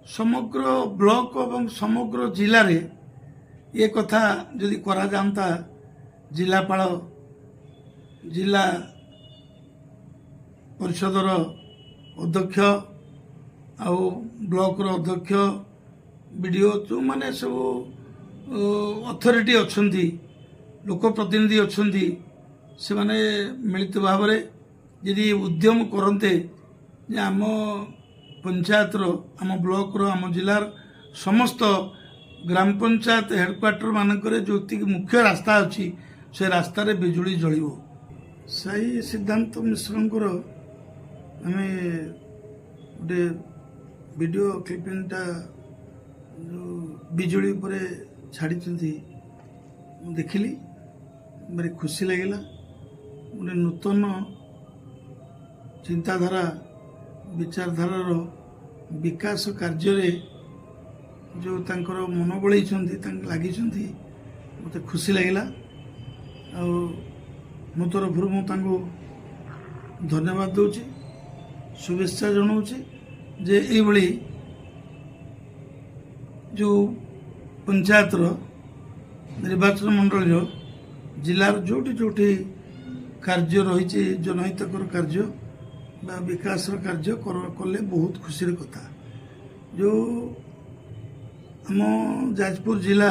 সমগ্র ব্লক এবং সমগ্র জিলারে ଏ କଥା ଯଦି କରାଯାଆନ୍ତା ଜିଲ୍ଲାପାଳ ଜିଲ୍ଲା ପରିଷଦର ଅଧ୍ୟକ୍ଷ ଆଉ ବ୍ଲକର ଅଧ୍ୟକ୍ଷ ବିଡ଼ିଓ ଯେଉଁମାନେ ସବୁ ଅଥରିଟି ଅଛନ୍ତି ଲୋକପ୍ରତିନିଧି ଅଛନ୍ତି ସେମାନେ ମିଳିତ ଭାବରେ ଯଦି ଉଦ୍ୟମ କରନ୍ତେ ଯେ ଆମ ପଞ୍ଚାୟତର ଆମ ବ୍ଲକର ଆମ ଜିଲ୍ଲାର ସମସ୍ତ ଗ୍ରାମ ପଞ୍ଚାୟତ ହେଡ଼କ୍ୱାର୍ଟର ମାନଙ୍କରେ ଯେଉଁତିକି ମୁଖ୍ୟ ରାସ୍ତା ଅଛି ସେ ରାସ୍ତାରେ ବିଜୁଳି ଜଳିବ। ସାଇ ସିଦ୍ଧାନ୍ତ ମିଶ୍ରଙ୍କର ଆମେ ଗୋଟେ ଭିଡ଼ିଓ କ୍ଲିପିଂଟା ଯେଉଁ ବିଜୁଳି ଉପରେ ଛାଡ଼ିଛନ୍ତି ମୁଁ ଦେଖିଲି, ଭାରି ଖୁସି ଲାଗିଲା। ଗୋଟେ ନୂତନ ଚିନ୍ତାଧାରା ବିଚାରଧାରାର ବିକାଶ କାର୍ଯ୍ୟରେ ଯେଉଁ ତାଙ୍କର ମନ ବଳେଇଛନ୍ତି ତାଙ୍କୁ ଲାଗିଛନ୍ତି ମୋତେ ଖୁସି ଲାଗିଲା। ଆଉ ମୋ ତରଫରୁ ମୁଁ ତାଙ୍କୁ ଧନ୍ୟବାଦ ଦେଉଛି, शुभेच्छा जनाऊँगी जे ये जो पंचायतर निर्वाचन मंडल जिलार जोटी जोटी कार्य रही जनहितकर कार्य बा विकास कार्य कले बहुत खुशी कथा। जो आम जाजपुर जिला